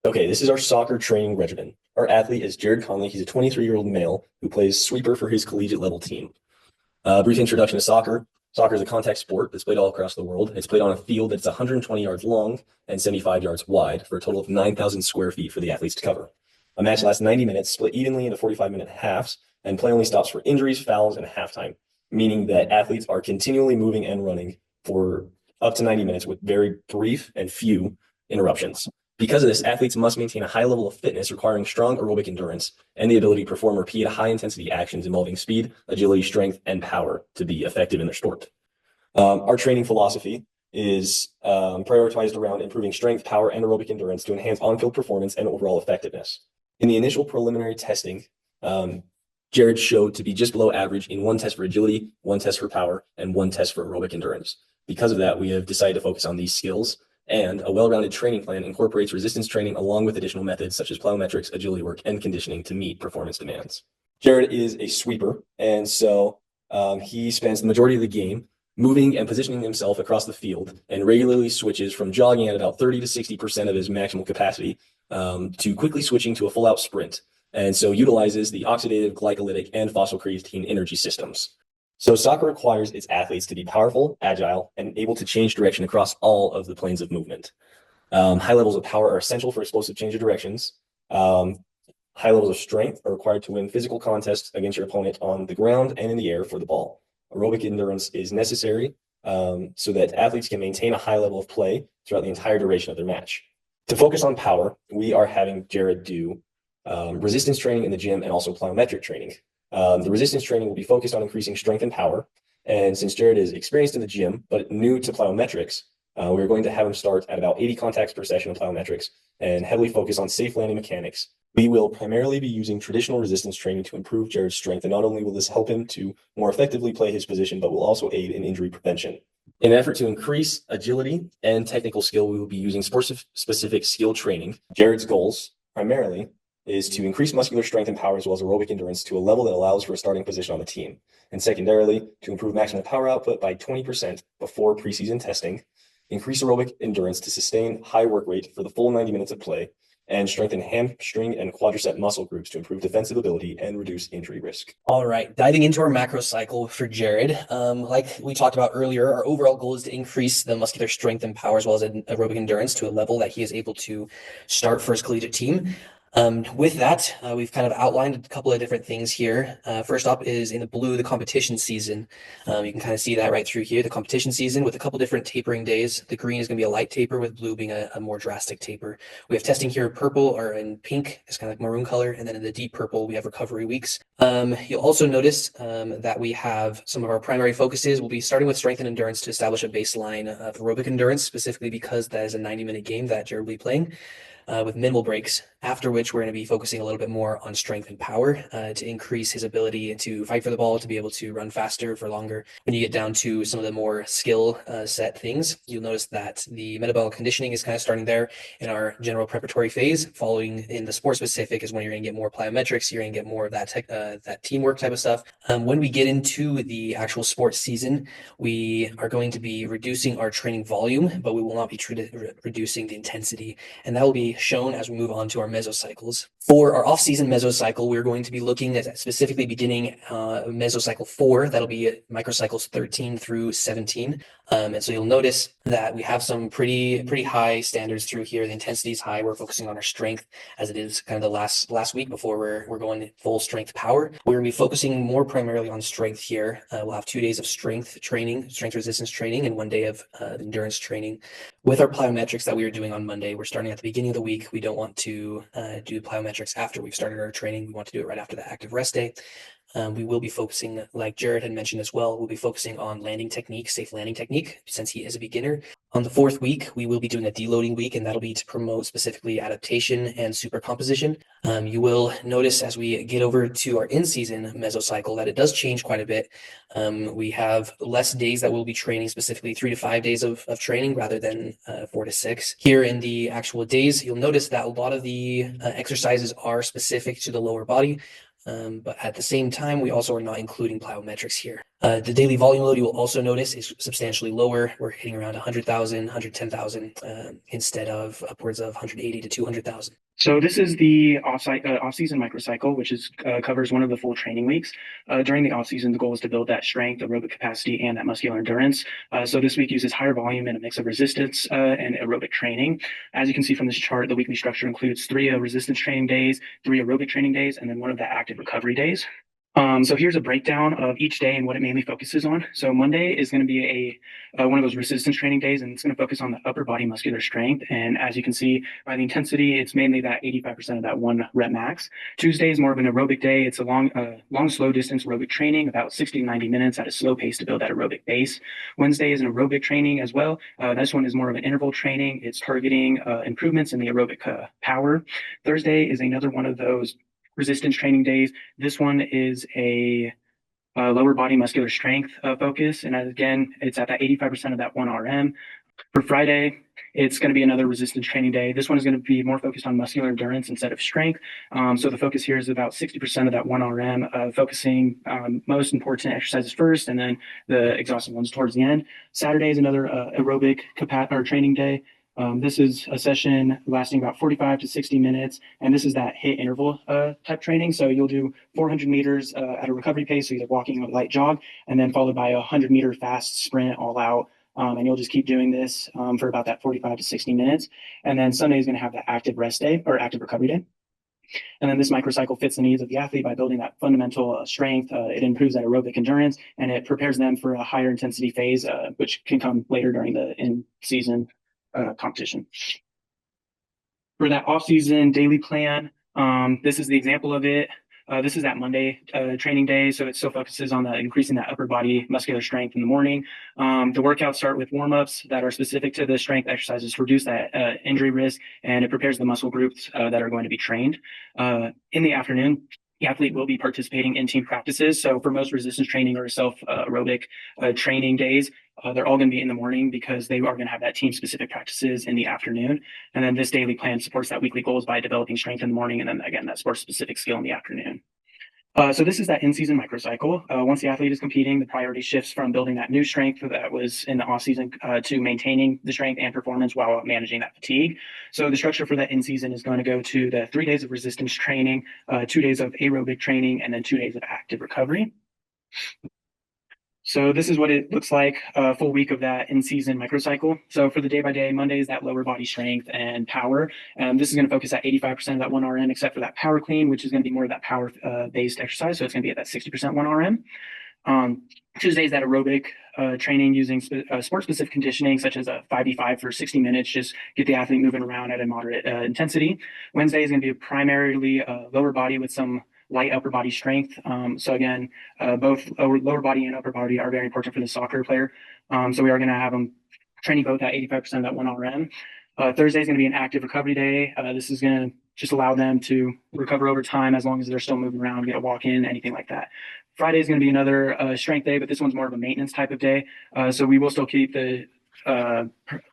Okay, this is our soccer training regimen. Our athlete is Jared Conley. He's a 23-year-old male who plays sweeper for his collegiate level team. Brief introduction to soccer. Soccer is a contact sport that's played all across the world. It's played on a field that's 120 yards long and 75 yards wide for a total of 9,000 square feet for the athletes to cover. A match lasts 90 minutes, split evenly into 45-minute halves, and play only stops for injuries, fouls, and halftime, meaning that athletes are continually moving and running for up to 90 minutes with very brief and few interruptions. Because of this, athletes must maintain a high level of fitness requiring strong aerobic endurance and the ability to perform repeated high-intensity actions involving speed, agility, strength, and power to be effective in their sport. Our training philosophy is prioritized around improving strength, power, and aerobic endurance to enhance on-field performance and overall effectiveness. In the initial preliminary testing, Jared showed to be just below average in one test for agility, one test for power, and one test for aerobic endurance. Because of that, we have decided to focus on these skills, and a well-rounded training plan incorporates resistance training along with additional methods such as plyometrics, agility work, and conditioning to meet performance demands. Jared is a sweeper, and so he spends the majority of the game moving and positioning himself across the field and regularly switches from jogging at about 30 to 60% of his maximal capacity to quickly switching to a full-out sprint, and so utilizes the oxidative, glycolytic, and phosphocreatine energy systems. So soccer requires its athletes to be powerful, agile, and able to change direction across all of the planes of movement. High levels of power are essential for explosive change of directions. High levels of strength are required to win physical contests against your opponent on the ground and in the air for the ball. Aerobic endurance is necessary so that athletes can maintain a high level of play throughout the entire duration of their match. To focus on power, we are having Jared do resistance training in the gym and also plyometric training. The resistance training will be focused on increasing strength and power. And since Jared is experienced in the gym, but new to plyometrics, we're going to have him start at about 80 contacts per session of plyometrics and heavily focus on safe landing mechanics. We will primarily be using traditional resistance training to improve Jared's strength. And not only will this help him to more effectively play his position, but will also aid in injury prevention. In an effort to increase agility and technical skill, we will be using sport-specific skill training. Jared's goals primarily is to increase muscular strength and power as well as aerobic endurance to a level that allows for a starting position on the team. And secondarily, to improve maximal power output by 20% before preseason testing, increase aerobic endurance to sustain high work rate for the full 90 minutes of play, and strengthen hamstring and quadricep muscle groups to improve defensive ability and reduce injury risk. All right, diving into our macro cycle for Jared. Like we talked about earlier, our overall goal is to increase the muscular strength and power as well as aerobic endurance to a level that he is able to start for his collegiate team. With that, we've kind of outlined a couple of different things here. First up is in the blue, the competition season. You can kind of see that right through here, the competition season with a couple different tapering days. The green is going to be a light taper with blue being a more drastic taper. We have testing here purple or in pink, it's kind of like maroon color. And then in the deep purple, we have recovery weeks. You'll also notice that we have some of our primary focuses. We'll be starting with strength and endurance to establish a baseline of aerobic endurance, specifically because that is a 90-minute game that Jared will be playing. With minimal breaks, after which we're going to be focusing a little bit more on strength and power to increase his ability to fight for the ball, to be able to run faster for longer. When you get down to some of the more skill set things, you'll notice that the metabolic conditioning is kind of starting there in our general preparatory phase. Following in the sport specific is when you're going to get more plyometrics, you're going to get more of that that teamwork type of stuff. When we get into the actual sports season, we are going to be reducing our training volume, but we will not be reducing the intensity, and that will be shown as we move on to our mesocycles. For our off-season mesocycle, we're going to be looking at specifically beginning mesocycle 4. That'll be microcycles 13 through 17. And so you'll notice that we have some pretty high standards through here. The intensity is high. We're focusing on our strength as it is kind of the last week before we're going full strength power. We're going to be focusing more primarily on strength here. We'll have 2 days of strength training, strength resistance training, and 1 day of endurance training. With our plyometrics that we are doing on Monday, we're starting at the beginning of the week. We don't want to do plyometrics after we've started our training. We want to do it right after the active rest day. We will be focusing, like Jared had mentioned as well, we'll be focusing on landing technique, safe landing technique, since he is a beginner. On the 4th week, we will be doing a deloading week, and that'll be to promote specifically adaptation and supercomposition. You will notice as we get over to our in-season mesocycle that it does change quite a bit. We have less days that we'll be training, specifically 3 to 5 days of training rather than 4 to 6. Here in the actual days, you'll notice that a lot of the exercises are specific to the lower body. But at the same time, we also are not including plyometrics here. The daily volume load you will also notice is substantially lower. We're hitting around 100,000, 110,000 instead of upwards of 180 to 200,000. So this is the off-season microcycle, which covers one of the full training weeks. During the off-season, the goal is to build that strength, aerobic capacity, and that muscular endurance. So this week uses higher volume and a mix of resistance and aerobic training. As you can see from this chart, the weekly structure includes 3 resistance training days, 3 aerobic training days, and then 1 of the active recovery days. So here's a breakdown of each day and what it mainly focuses on. So Monday is going to be one of those resistance training days, and it's going to focus on the upper body muscular strength. And as you can see by the intensity, it's mainly that 85% of that 1 rep max. Tuesday is more of an aerobic day. It's a long, slow distance aerobic training, about 60 to 90 minutes at a slow pace to build that aerobic base. Wednesday is an aerobic training as well. This one is more of an interval training. It's targeting improvements in the aerobic power. Thursday is another one of those resistance training days. This one is a lower body muscular strength focus. And again, it's at that 85% of that 1 RM. For Friday, it's going to be another resistance training day. This one is going to be more focused on muscular endurance instead of strength. So the focus here is about 60% of that 1 RM, focusing most important exercises first and then the exhaustive ones towards the end. Saturday is another aerobic training day. This is a session lasting about 45 to 60 minutes, and this is that HIIT interval type training. So you'll do 400 meters at a recovery pace, so either walking or light jog, and then followed by a 100-meter fast sprint all out. And you'll just keep doing this for about that 45 to 60 minutes. And then Sunday is going to have that active rest day or active recovery day. And then this microcycle fits the needs of the athlete by building that fundamental strength. It improves that aerobic endurance, and it prepares them for a higher intensity phase, which can come later during the in-season competition. For that off-season daily plan, this is the example of it. This is that Monday training day, so it still focuses on increasing that upper body muscular strength in the morning. The workouts start with warm-ups that are specific to the strength exercises to reduce that injury risk, and it prepares the muscle groups that are going to be trained. In the afternoon, the athlete will be participating in team practices. So for most resistance training or self aerobic training days, they're all going to be in the morning because they are going to have that team specific practices in the afternoon. And then this daily plan supports that weekly goals by developing strength in the morning. And then again, that sports specific skill in the afternoon. So this is that in-season microcycle. Once the athlete is competing, the priority shifts from building that new strength that was in the off-season to maintaining the strength and performance while managing that fatigue. So the structure for that in-season is going to go to the 3 days of resistance training, 2 days of aerobic training, and then 2 days of active recovery. So this is what it looks like a full week of that in-season microcycle. So for the day-by-day, Monday is that lower body strength and power. This is going to focus at 85% of that 1 RM, except for that power clean, which is going to be more of that power-based exercise. So it's going to be at that 60% 1 RM. Tuesday is that aerobic training using sport-specific conditioning, such as a 5v5 for 60 minutes, just get the athlete moving around at a moderate intensity. Wednesday is going to be primarily lower body with some light upper body strength. So again, both lower body and upper body are very important for the soccer player. So we are going to have them training both at 85% of that 1 RM. Thursday is going to be an active recovery day. This is going to just allow them to recover over time as long as they're still moving around, get a walk in, anything like that. Friday is going to be another strength day, but this one's more of a maintenance type of day. So we will still keep the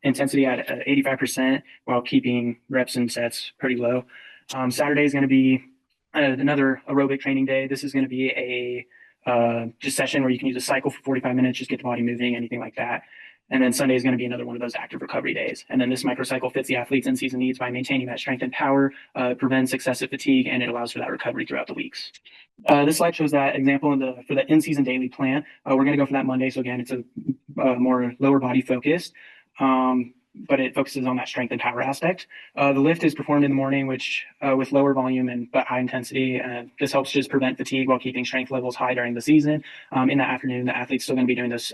intensity at 85% while keeping reps and sets pretty low. Saturday is going to be another aerobic training day. This is going to be a just session where you can use a cycle for 45 minutes, just get the body moving, anything like that. And then Sunday is going to be another one of those active recovery days. And then this microcycle fits the athlete's in-season needs by maintaining that strength and power, prevents excessive fatigue, and it allows for that recovery throughout the weeks. This slide shows that example for the in-season daily plan. We're going to go for that Monday. So again, it's a more lower body focused. But it focuses on that strength and power aspect. The lift is performed in the morning, which with lower volume but high intensity. This helps just prevent fatigue while keeping strength levels high during the season. In the afternoon, the athlete's still going to be doing this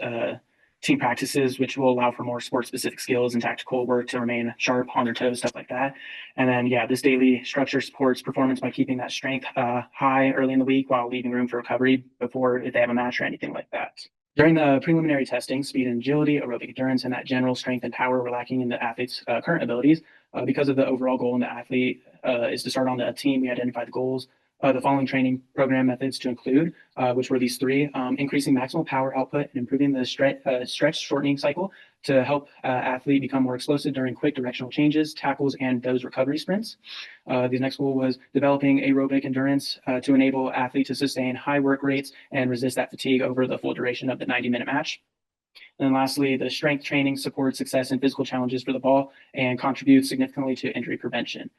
team practices, which will allow for more sport-specific skills and tactical work to remain sharp on their toes, stuff like that. And then, yeah, this daily structure supports performance by keeping that strength high early in the week while leaving room for recovery before if they have a match or anything like that. During the preliminary testing, speed and agility, aerobic endurance, and that general strength and power were lacking in the athlete's current abilities. Because of the overall goal in the athlete is to start on the team, we identified the goals the following training program methods to include, which were these three: increasing maximal power output and improving the stretch shortening cycle to help athlete become more explosive during quick directional changes, tackles, and those recovery sprints. The next goal was developing aerobic endurance to enable athlete to sustain high work rates and resist that fatigue over the full duration of the 90-minute match. And then lastly, the strength training supports success in physical challenges for the ball and contributes significantly to injury prevention.